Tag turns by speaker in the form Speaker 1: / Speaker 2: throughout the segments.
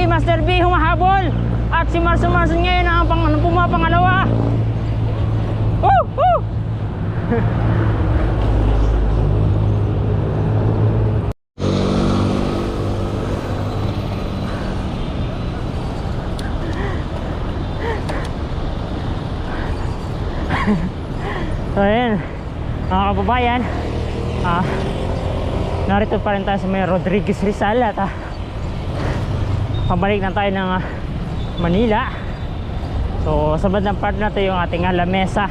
Speaker 1: Master B humahabol. At si Marson ngayon ang pumapangalawa. Woo! Woo! So ayan, mga kababayan, narito pa rin tayo sa may Rodriguez Rizal at pabalik na tayo ng Manila. So sa bandang part na ito yung ating La Mesa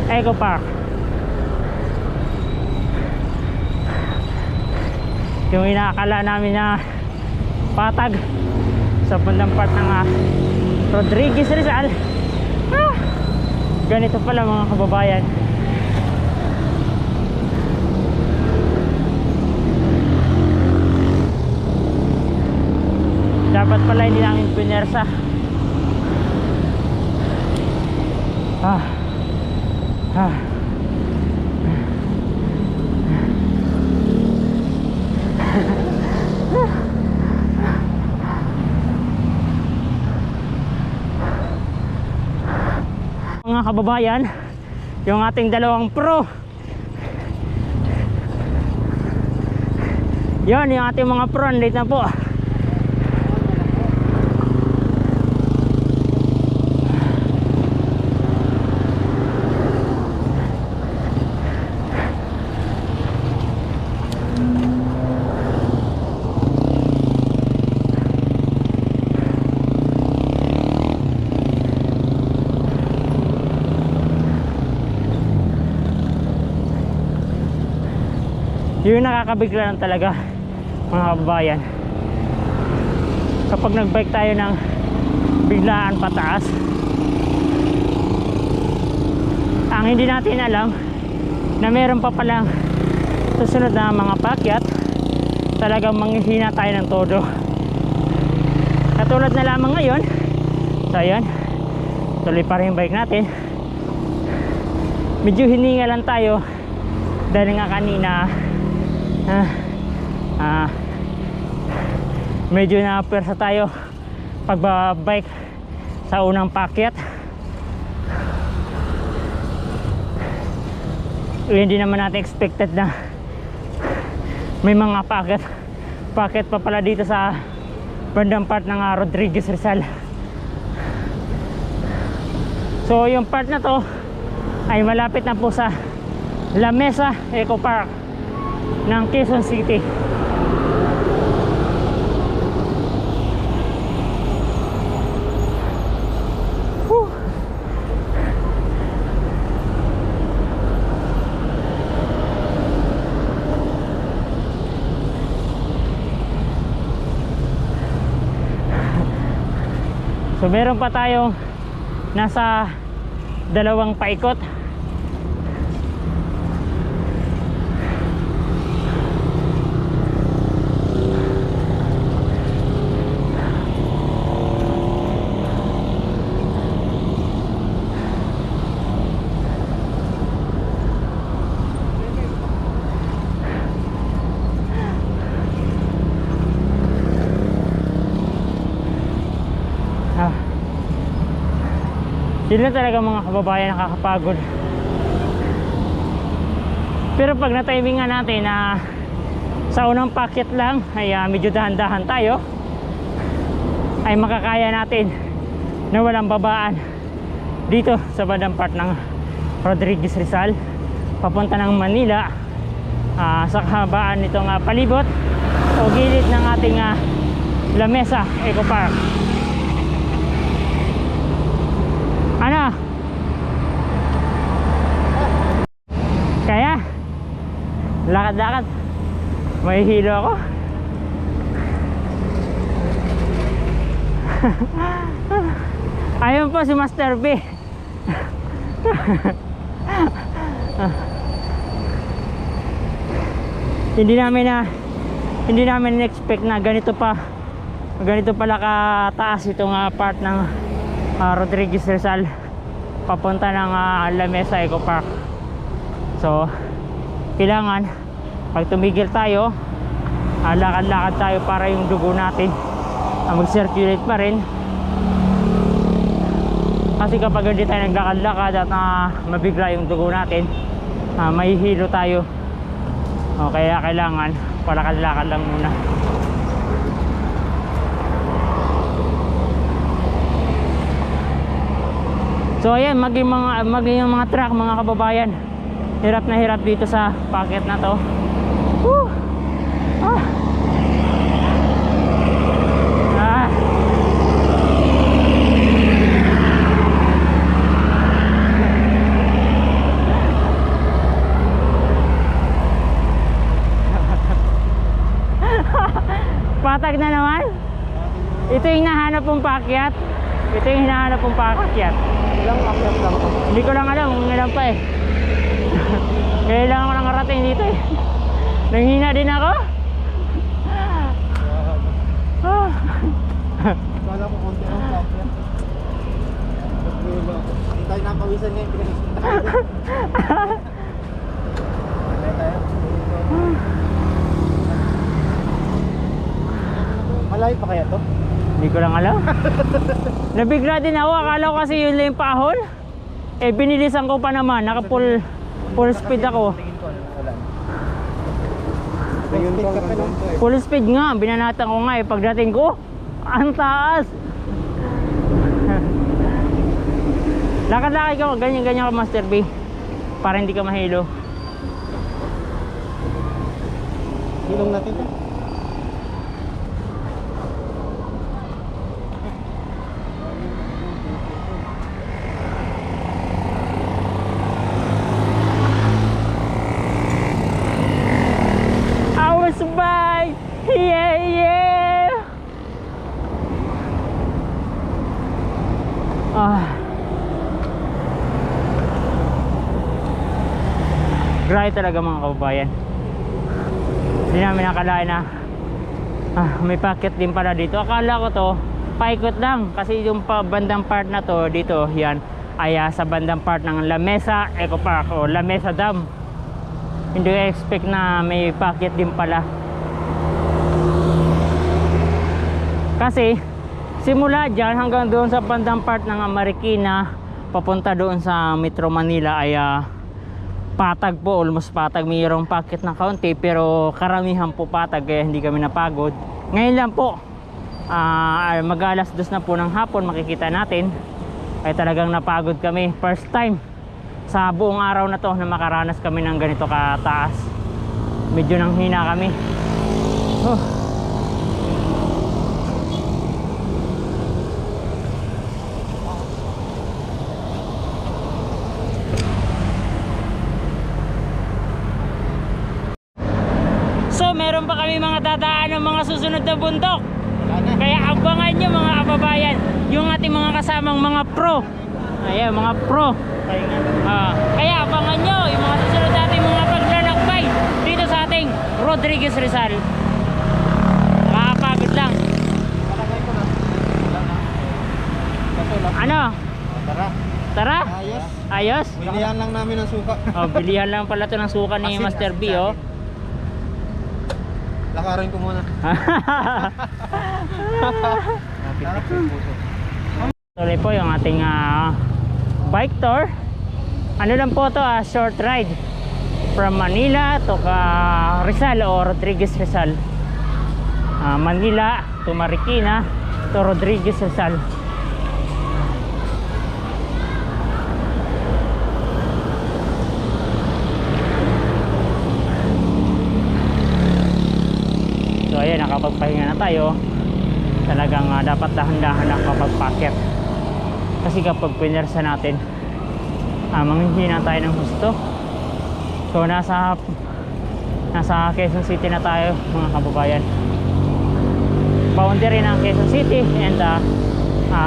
Speaker 1: Eco Park, yung inaakala namin na patag sa bandang part ng Rodriguez Rizal. Ganito pala mga kababayan. Dapat pala hindi namin pinersa. Mga kababayan, yung ating dalawang pro, yun yung ating mga pro, andito na po. Yun nakakabigla lang talaga mga kababayan, kapag nagbike tayo ng biglaan pataas. Ang hindi natin alam na meron pa palang susunod na mga pakyat, talagang manghihina tayo ng todo. Katulad na lamang ngayon. So ayan, tuloy pa rin yung bike natin. Medyo hininga lang tayo dahil nga kanina medyo na-persa tayo pagbabike sa unang pakyat. Hindi naman natin expected na may mga pakyat pa pala dito sa bandang part ng Rodriguez Rizal. So yung part na to ay malapit na po sa La Mesa Eco Park ng Quezon City. So meron pa tayong nasa dalawang paikot. Yun lang talaga mga kababayan, nakakapagod. Pero pag na-timingan natin na sa unang packet lang ay medyo dahan-dahan tayo, ay makakaya natin na walang babaan dito sa bandang part ng Rodriguez Rizal papunta ng Manila, sa kahabaan nitong palibot o gilid ng ating La Mesa Eco Park. Ano? Kaya? Lakad-lakad. May hilo ako. Ayun po si Master B. Hindi namin expect na ganito pala kataas itong part ng Rodriguez Rizal papunta ng La Mesa Eco Park. So kailangan pag tumigil tayo, lakad-lakad tayo para yung dugo natin mag-circulate pa rin. Kasi kapag hindi tayo naglakad-lakad at mabigla yung dugo natin, mahihilo tayo. Kaya kailangan palakad-lakad lang muna. So ayan, maging yung mga truck, mga kababayan, hirap na hirap dito sa packet na to. Woo! Ah! Ah! Patag na naman. Ito yung hinahanap pong pakyat. Ito yung hinahanap pong pakyat.
Speaker 2: Ilang akyat lang po?
Speaker 1: Hindi ko lang alam kung ilan pa eh. Kailangan ko nang karating dito eh. Nanghina din ako.
Speaker 2: Kala ko konti lang po akyat. Hindi tayo napawisan ngayon, pinag-isinta kayo din. Malayo pa kaya to?
Speaker 1: Hindi ko lang alam. Nabigla din ako. Akala ko kasi yun lang yung pahon. Eh binilisan ko pa naman. Naka full speed ako. Full speed nga. Binanatan ko nga eh. Pagdating ko, ang taas. Lakad-lakad ka. Ganyan-ganyan ka, Master B. Para hindi ka mahilo.
Speaker 2: Hilong natin to?
Speaker 1: Bye! Yeah, yeah! Grabe talaga mga kababayan. Hindi namin nakalain na may packet din pala dito. Akala ko to paikot lang kasi yung bandang part na to dito, yan ay sa bandang part ng La Mesa Eco Park o La Mesa Dam. Hindi ko expect na may packet din pala. Kasi simula dyan hanggang doon sa bandang part ng Marikina papunta doon sa Metro Manila ay patag po, almost patag. Mayroong packet na kaunti pero karamihan po patag kaya hindi kami napagod. Ngayon lang po mag-alas 2 na po ng hapon, makikita natin ay talagang napagod kami. First time sa buong araw na to na makaranas kami ng ganito kataas. Medyo nang hina kami. So meron pa kami mga dadaan ng mga susunod na bundok. Kaya abangan nyo mga kababayan yung ating mga kasamang mga pro. Ayan, mga pro. Kaya abangan nyo yung mga susunod natin mga paglalakbay dito sa ating Rodriguez Rizal. Nakakapagod lang. Ano?
Speaker 2: Tara.
Speaker 1: Tara?
Speaker 2: Ayos.
Speaker 1: Ayos?
Speaker 2: Bilihan lang namin ng suka.
Speaker 1: Bilihan lang pala to ng suka ni Master B.
Speaker 2: Lakarin ko muna.
Speaker 1: Tuloy po yung ating bike tour. Ano lang po to, short ride from Manila to Rizal o Rodriguez Rizal. Manila to Marikina to Rodriguez Rizal. So ayan, nakapagpahinga na tayo. Talagang dapat dahan-dahan lang kapag-packet. Kasi kapag pinersa natin, manghihina tayo ng husto. So nasa Quezon City na tayo mga kababayan. Boundary ng Quezon City and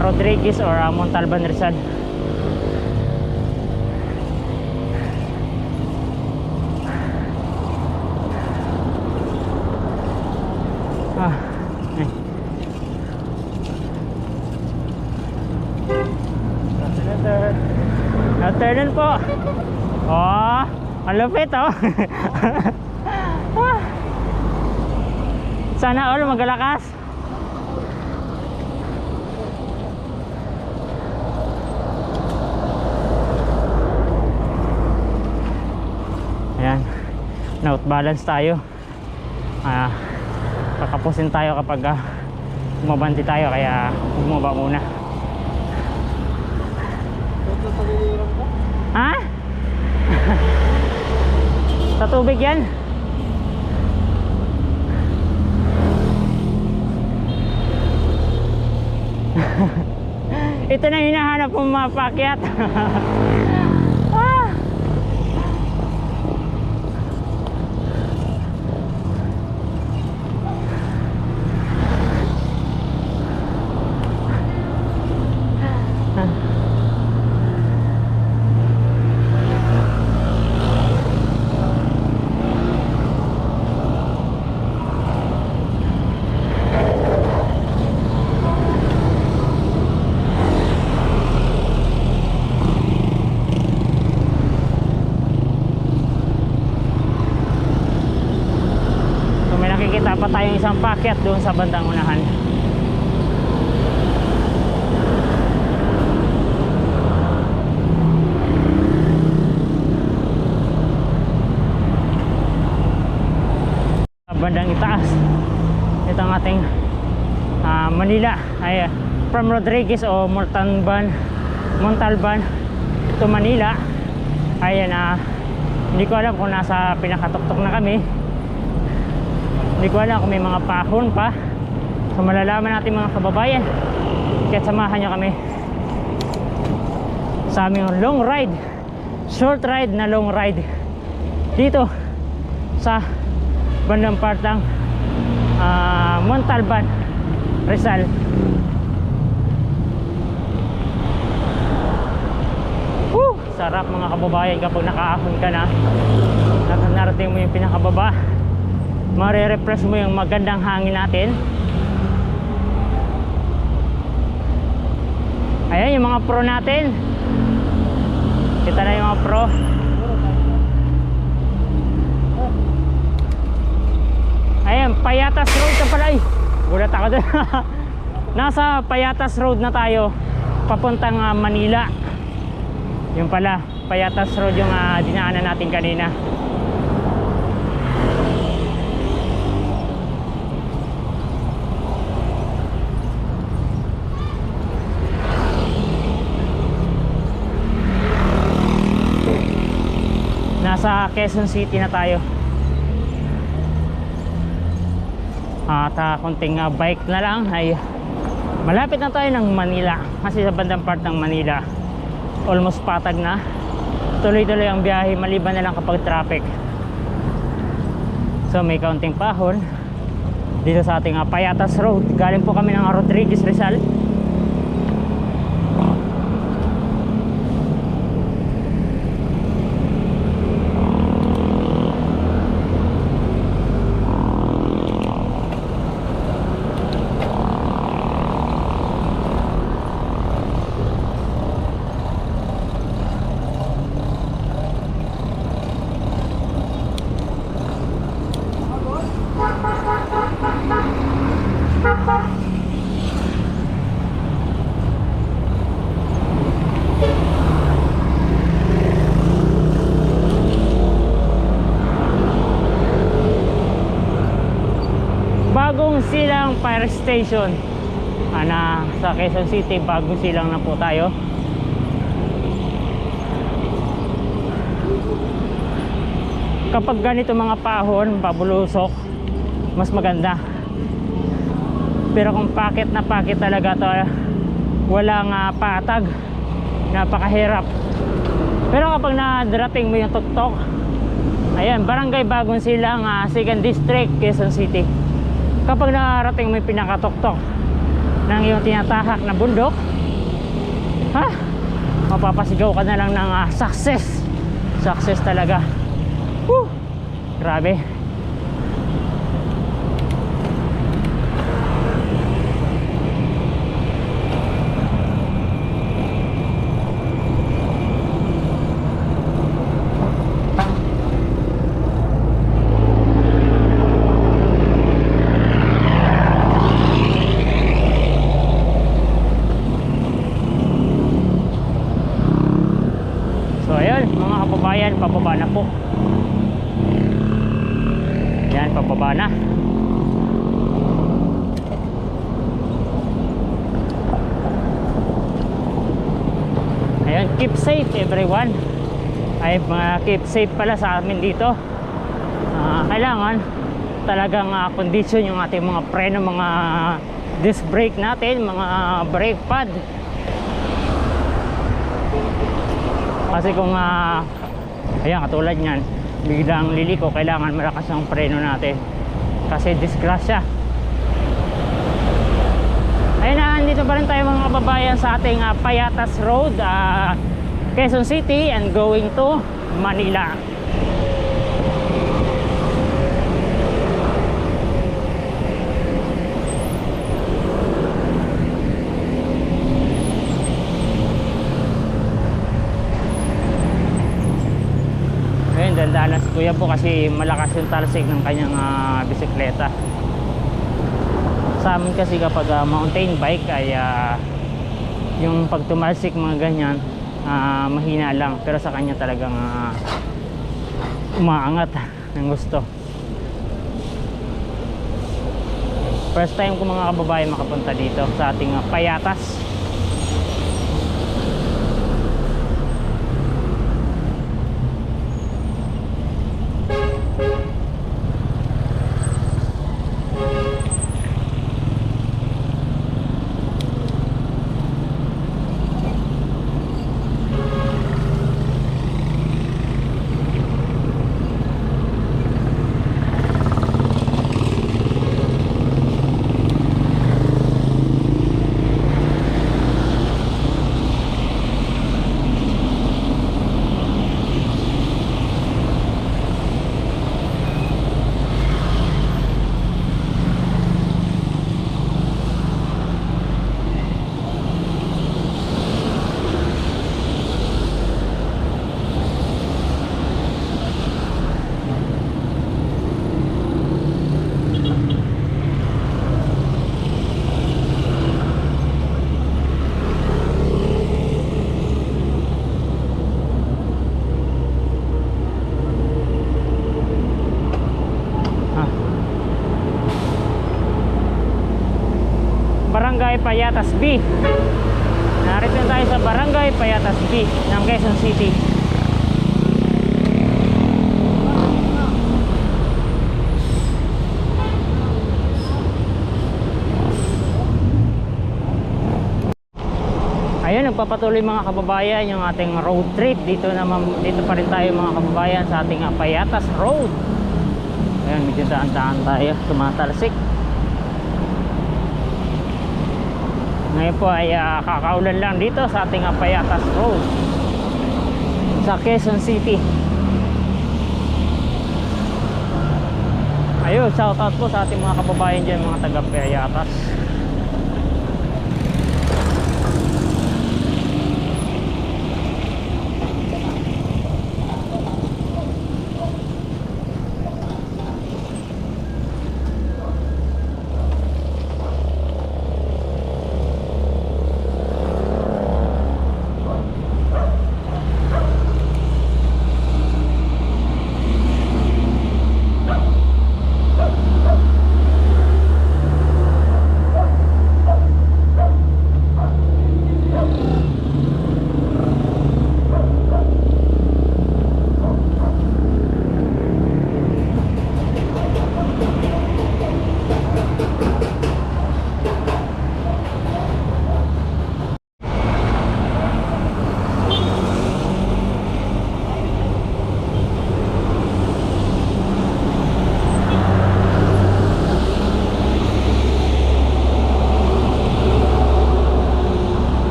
Speaker 1: Rodriguez or Montalban Rizal. Turn po. Oh, ang lupit oh. Sana all magalakas. Ayan, na-outbalance tayo. Kakapusin tayo kapag bumabanti tayo, kaya bumaba muna. Ha? Sa tubig yan? Ito na hinahanap kong mapakyat. Ah! Nakikita pa tayong isang packet doon sa bandang unahan. Bandang itaas, ito ang ating Manila ay from Rodriguez o Montalban to Manila. Ayan, hindi ko alam kung nasa pinakatuktok na kami. Hindi ko alam kung may mga pahon pa. So malalaman natin mga kababayan, kaya samahan nyo kami sa aming long ride, short ride na long ride dito sa bandang partang Montalban, Rizal. Woo! Sarap mga kababayan kapag nakaahon ka na, narating mo yung pinakababa, mare-refresh mo yung magandang hangin natin. Ayan yung mga pro natin. Kita na yung mga pro. Ayan, Payatas Road ka pala. Ay, gulat ako doon. Nasa Payatas Road na tayo, papuntang Manila. Yung pala, Payatas Road yung dinaanan natin kanina. Nasa Quezon City na tayo. At konting bike na lang ay malapit na tayo ng Manila. Kasi sa bandang part ng Manila almost patag na. Tuloy-tuloy ang biyahe maliban na lang kapag traffic. So may kaunting pahon dito sa ating Payatas Road. Galing po kami ng Rodriguez, Rizal. Bagong Silang Fire Station na sa Quezon City. Bagong silang na po tayo. Kapag ganito mga pahon, pabulusok, mas maganda. Pero kung packet na packet talaga to, walang patag, napakahirap. Pero kapag nadarating mo yung tuktok, ayan, Barangay Bagong Silang, 2nd District, Quezon City. Kapag narating mo yung pinakatuktok ng iyong tinatahak na bundok, mapapasigaw ka na lang ng success. Success talaga. Woo! Grabe. So ayun mga kababayan, pababa na po. Ayan, pababa na. Ayan, keep safe everyone. Ay, keep safe pala sa amin dito. Kailangan talagang condition yung ating mga preno, mga disc brake natin, mga brake pad. Kasi kung ayan, katulad nyan, biglang liliko, kailangan malakas ang preno natin kasi disgrasya. Ayun na, andito pa rin tayo mga kababayan sa ating Payatas Road, Quezon City, and going to Manila. Ayun, dandanan si kuya po kasi malakas yung talsik ng kanyang bisikleta. Sa amin kasi kapag mountain bike ay yung pagtumalsik mga ganyan mahina lang, pero sa kanya talagang umaangat ng gusto. First time ko mga kababayan makapunta dito sa ating Payatas. Barangay Payatas B. Narito na tayo sa Barangay Payatas B ng Quezon City. Ayun, nagpapatuloy mga kababayan yung ating road trip. Dito pa rin tayo mga kababayan sa ating Payatas Road. Ayun, medyo daan-daan tayo, tumatalsik. Ngayon po ay kakaulan lang dito sa ating Payatas Road sa Quezon City. Ayun, shout out po sa ating mga kababayan dyan, mga taga Payatas.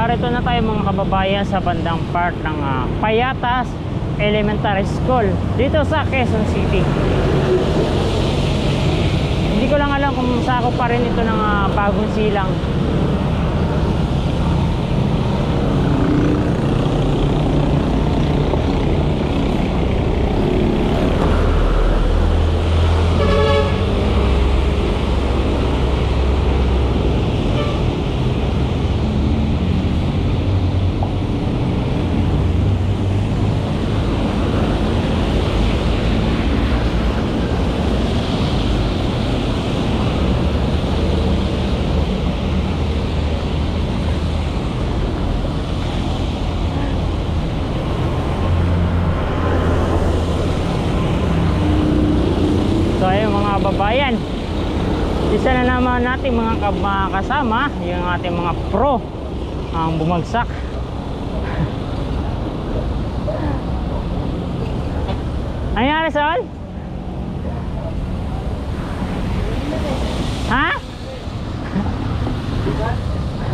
Speaker 1: Narito na tayo mga kababayan sa bandang part ng Payatas Elementary School dito sa Quezon City. Hindi ko lang alam kung sakop pa rin ito ng Bagong Silang. So ayun mga babayan, isa na naman natin mga kasama, yung ating mga pro ang bumagsak. Ano nangyari, Sol? Ha?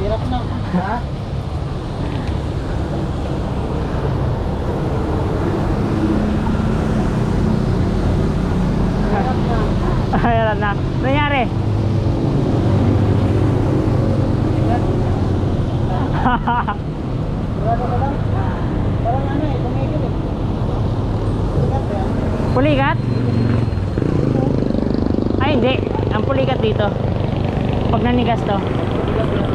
Speaker 2: Hirap na. Ha?
Speaker 1: Ayan na. Nangyari?
Speaker 2: Sigurado ka lang? Parang ano eh, tumigil eh. Sigat yan.
Speaker 1: Pulikat? Ay hindi. Ang pulikat dito pag nanigas to.
Speaker 2: Sigat yan.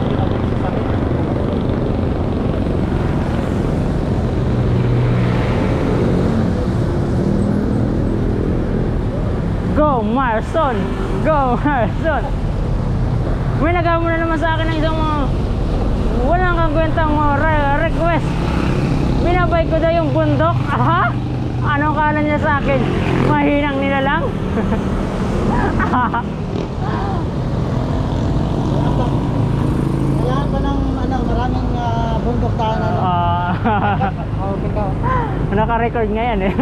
Speaker 2: Sakit.
Speaker 1: Go Marson! Go Marson! May nagawa mo na naman sa akin ng isang walang kagwentang request. Binabay ko daw yung bundok. Aha? Anong kala niya sa akin? Mahinang nila lang?
Speaker 2: Kailangan pa ng ano, maraming bundok tayo na.
Speaker 1: Ah,
Speaker 2: Okay ka.
Speaker 1: naka-record ngayon eh.